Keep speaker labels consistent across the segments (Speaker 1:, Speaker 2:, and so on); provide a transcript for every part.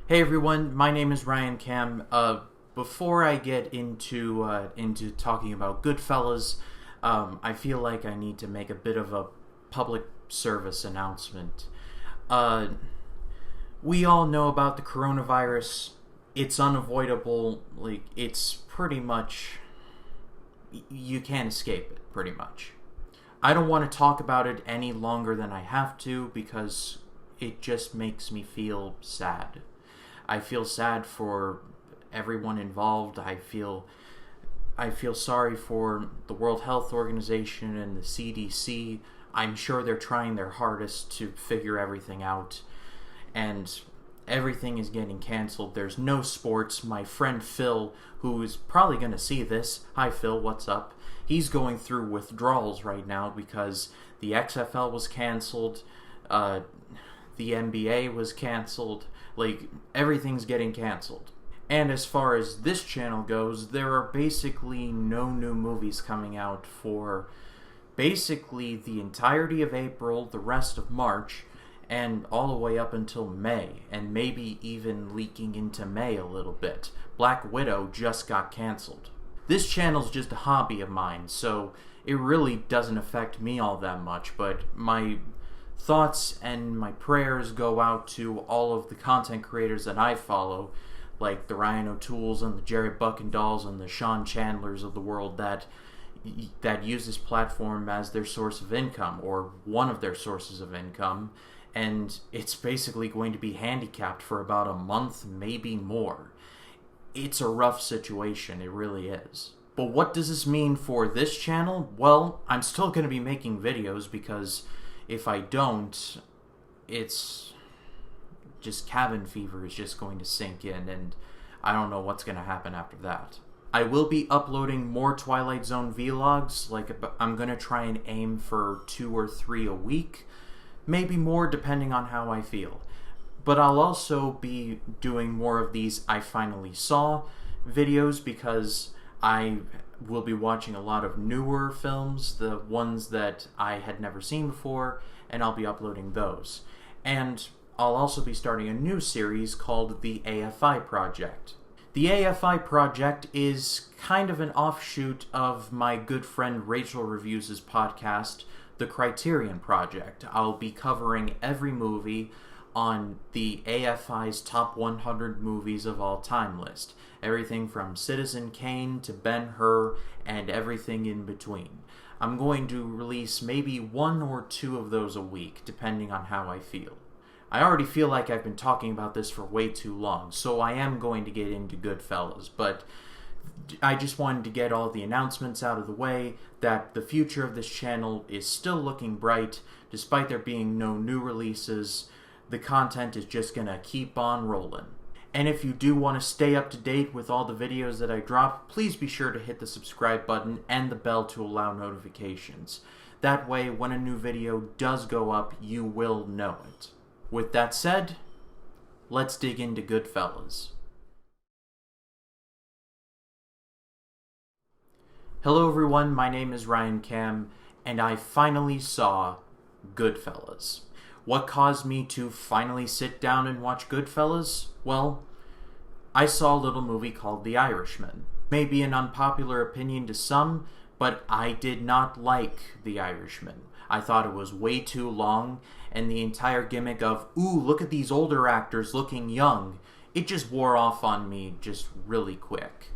Speaker 1: Hey everyone, my name is Ryan Cam. Before I get into talking about Goodfellas, I feel like I need to make a bit of a public service announcement. We all know about the coronavirus. It's unavoidable. It's pretty much, you can't escape it, pretty much. I don't want to talk about it any longer than I have to because it just makes me feel sad. I feel sad for everyone involved. I feel sorry for the World Health Organization and the CDC. I'm sure they're trying their hardest to figure everything out. And everything is getting canceled. There's no sports. My friend Phil, who is probably going to see this, hi Phil, what's up? He's going through withdrawals right now because the XFL was canceled, the NBA was canceled, everything's getting canceled. And as far as this channel goes, there are basically no new movies coming out for basically the entirety of April, the rest of March, and all the way up until May, and maybe even leaking into May a little bit. Black Widow just got canceled. This channel's just a hobby of mine, so it really doesn't affect me all that much, but my thoughts and my prayers go out to all of the content creators that I follow, like the Ryan O'Tooles and the Jerry Buckendalls and the Sean Chandlers of the world that use this platform as their source of income, or one of their sources of income, and it's basically going to be handicapped for about a month, maybe more. It's a rough situation, it really is. But what does this mean for this channel? Well, I'm still going to be making videos because if I don't, it's just cabin fever is just going to sink in, and I don't know what's going to happen after that. I will be uploading more Twilight Zone vlogs. I'm going to try and aim for 2 or 3 a week, maybe more depending on how I feel. But I'll also be doing more of these I Finally Saw videos because I will be watching a lot of newer films, the ones that I had never seen before, and I'll be uploading those. And I'll also be starting a new series called the AFI Project. The AFI Project is kind of an offshoot of my good friend Rachel Reviews' podcast, The Criterion Project. I'll be covering every movie on the AFI's top 100 movies of all time list. Everything from Citizen Kane to Ben-Hur and everything in between. I'm going to release maybe 1 or 2 of those a week, depending on how I feel. I already feel like I've been talking about this for way too long, so I am going to get into Goodfellas, but I just wanted to get all the announcements out of the way that the future of this channel is still looking bright. Despite there being no new releases, the content is just going to keep on rolling. And if you do want to stay up to date with all the videos that I drop, please be sure to hit the subscribe button and the bell to allow notifications. That way, when a new video does go up, you will know it. With that said, let's dig into Goodfellas. Hello everyone, my name is Ryan Cam, and I finally saw Goodfellas. What caused me to finally sit down and watch Goodfellas? Well, I saw a little movie called The Irishman. Maybe an unpopular opinion to some, but I did not like The Irishman. I thought it was way too long, and the entire gimmick of, ooh, look at these older actors looking young, it just wore off on me just really quick.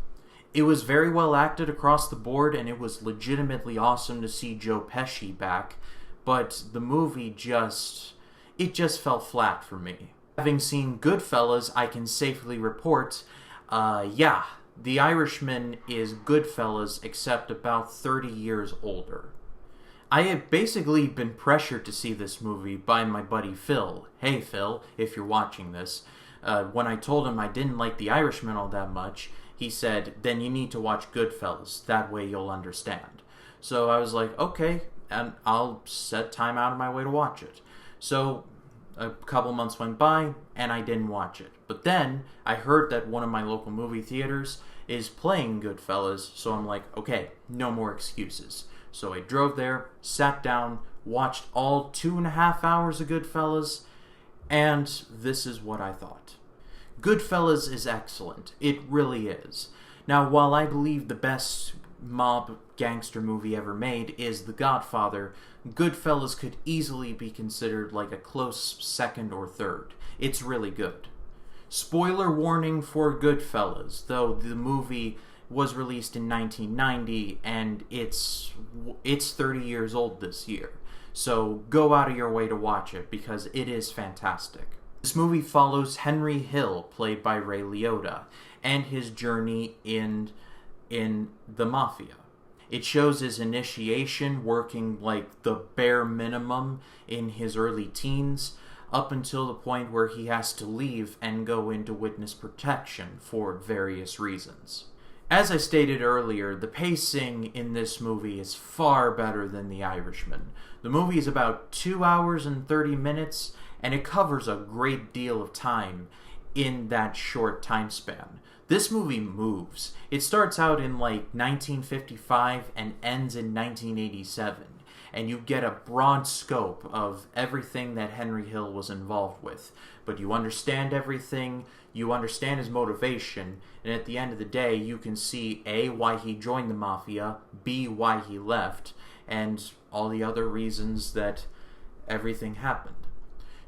Speaker 1: It was very well acted across the board, and it was legitimately awesome to see Joe Pesci back, but the movie just fell flat for me. Having seen Goodfellas, I can safely report, The Irishman is Goodfellas except about 30 years older. I had basically been pressured to see this movie by my buddy Phil. Hey Phil, if you're watching this. When I told him I didn't like The Irishman all that much, he said, then you need to watch Goodfellas, that way you'll understand. So I was like, okay, and I'll set time out of my way to watch it. So a couple months went by, and I didn't watch it. But then, I heard that one of my local movie theaters is playing Goodfellas, so I'm like, okay, no more excuses. So I drove there, sat down, watched all 2.5 hours of Goodfellas, and this is what I thought. Goodfellas is excellent. It really is. Now, while I believe the best mob gangster movie ever made is The Godfather, Goodfellas could easily be considered like a close second or third. It's really good. Spoiler warning for Goodfellas, though the movie was released in 1990 and it's 30 years old this year. So go out of your way to watch it because it is fantastic. This movie follows Henry Hill, played by Ray Liotta, and his journey in the Mafia. It shows his initiation working like the bare minimum in his early teens, up until the point where he has to leave and go into witness protection for various reasons. As I stated earlier, the pacing in this movie is far better than The Irishman. The movie is about 2 hours and 30 minutes, and it covers a great deal of time in that short time span. This movie moves. It starts out in like 1955 and ends in 1987, and you get a broad scope of everything that Henry Hill was involved with. But you understand everything, you understand his motivation, and at the end of the day, you can see A, why he joined the Mafia, B, why he left, and all the other reasons that everything happened.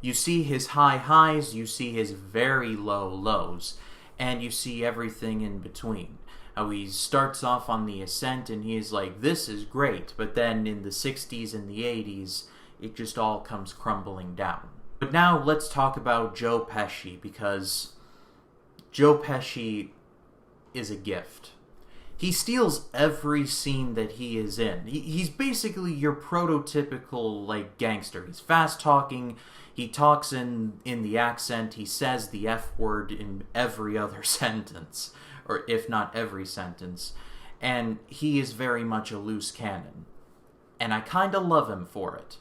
Speaker 1: You see his high highs, you see his very low lows, and you see everything in between. How he starts off on the ascent and he's like, this is great, but then in the 60s and the 80s, it just all comes crumbling down. But now let's talk about Joe Pesci, because Joe Pesci is a gift. He steals every scene that he is in. He's basically your prototypical, like, gangster. He's fast-talking, he talks in the accent, he says the F word in every other sentence, or if not every sentence, and he is very much a loose cannon. And I kinda love him for it.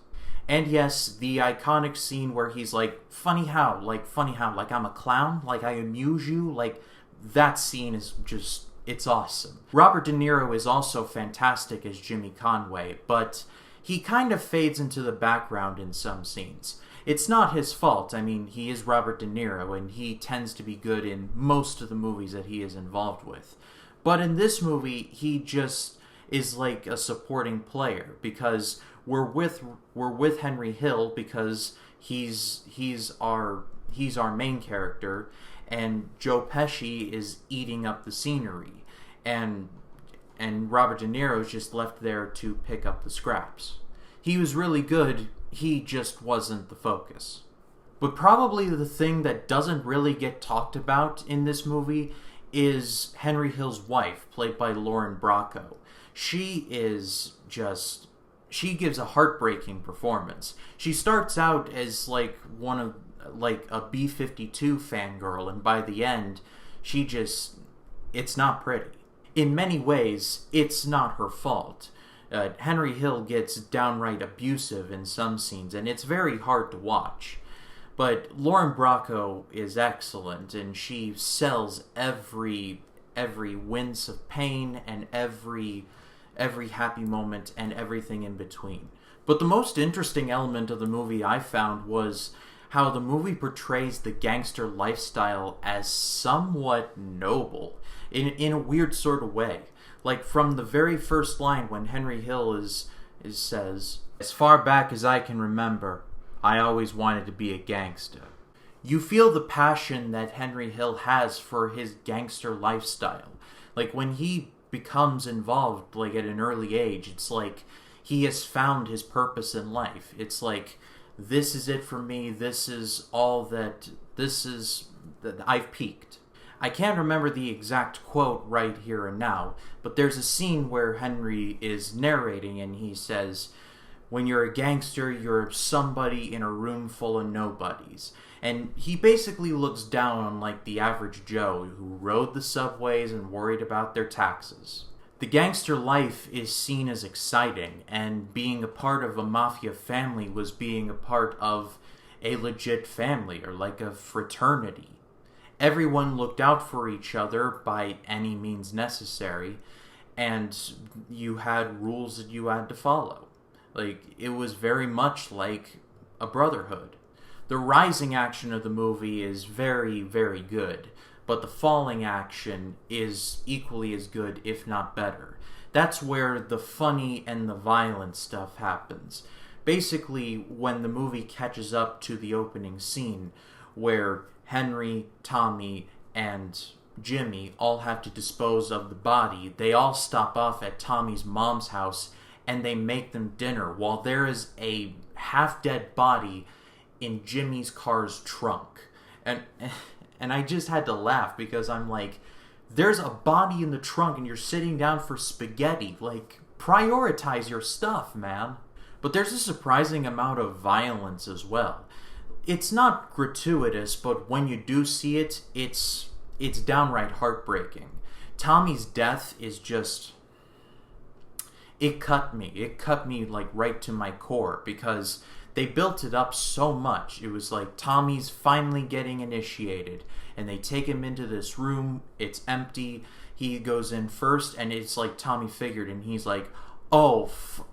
Speaker 1: And yes, the iconic scene where he's like, funny how, like I'm a clown, like I amuse you, like, that scene is just, it's awesome. Robert De Niro is also fantastic as Jimmy Conway, but he kind of fades into the background in some scenes. It's not his fault. I mean, he is Robert De Niro, and he tends to be good in most of the movies that he is involved with. But in this movie, he just is like a supporting player, because we're with Henry Hill because he's our main character, and Joe Pesci is eating up the scenery, and Robert De Niro is just left there to pick up the scraps. He was really good, he just wasn't the focus. But probably the thing that doesn't really get talked about in this movie is Henry Hill's wife, played by Lauren Brocco. She gives a heartbreaking performance. She starts out as like a B-52 fangirl, and by the end, it's not pretty. In many ways, it's not her fault. Henry Hill gets downright abusive in some scenes, and it's very hard to watch. But Lauren Bracco is excellent, and she sells every wince of pain and every happy moment and everything in between. But the most interesting element of the movie I found was how the movie portrays the gangster lifestyle as somewhat noble, in a weird sort of way. Like, from the very first line when Henry Hill says, "As far back as I can remember, I always wanted to be a gangster." You feel the passion that Henry Hill has for his gangster lifestyle. Like, when he becomes involved, like, at an early age, it's like he has found his purpose in life. It's like, this is it for me, I've peaked. I can't remember the exact quote right here and now, but there's a scene where Henry is narrating and he says, when you're a gangster, you're somebody in a room full of nobodies. And he basically looks down on like the average Joe who rode the subways and worried about their taxes. The gangster life is seen as exciting, and being a part of a mafia family was being a part of a legit family, or like a fraternity. Everyone looked out for each other by any means necessary, and you had rules that you had to follow. Like, it was very much like a brotherhood. The rising action of the movie is very, very good, but the falling action is equally as good, if not better. That's where the funny and the violent stuff happens. Basically, when the movie catches up to the opening scene, where Henry, Tommy, and Jimmy all have to dispose of the body, they all stop off at Tommy's mom's house and they make them dinner while there is a half-dead body in Jimmy's car's trunk. And I just had to laugh because I'm like, there's a body in the trunk and you're sitting down for spaghetti. Like, prioritize your stuff, man. But there's a surprising amount of violence as well. It's not gratuitous, but when you do see it, it's downright heartbreaking. Tommy's death is just... It cut me. It cut me, like, right to my core, because they built it up so much. It was like Tommy's finally getting initiated, and they take him into this room. It's empty. He goes in first, and it's like Tommy figured, and he's like, oh,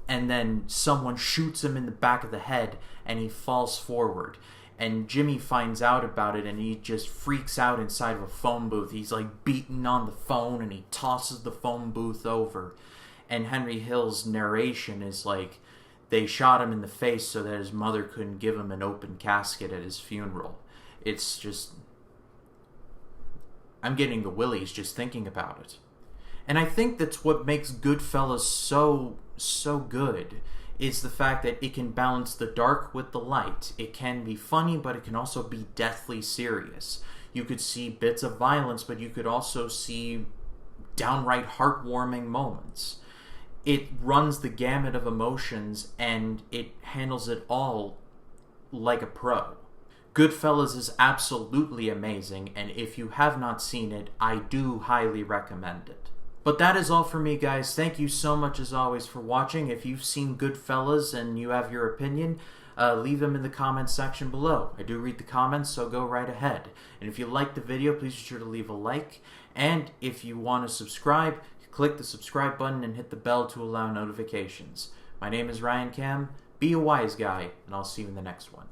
Speaker 1: and then someone shoots him in the back of the head, and he falls forward. And Jimmy finds out about it, and he just freaks out inside of a phone booth. He's like beating on the phone, and he tosses the phone booth over. And Henry Hill's narration is like, they shot him in the face so that his mother couldn't give him an open casket at his funeral. It's just... I'm getting the willies just thinking about it. And I think that's what makes Goodfellas so good, is the fact that it can balance the dark with the light. It can be funny, but it can also be deathly serious. You could see bits of violence, but you could also see downright heartwarming moments. It runs the gamut of emotions, and it handles it all like a pro. Goodfellas is absolutely amazing, and if you have not seen it, I do highly recommend it. But that is all for me, guys. Thank you so much, as always, for watching. If you've seen Goodfellas and you have your opinion, leave them in the comments section below. I do read the comments, so go right ahead. And if you liked the video, please be sure to leave a like. And if you want to subscribe, click the subscribe button and hit the bell to allow notifications. My name is Ryan Cam. Be a wise guy, and I'll see you in the next one.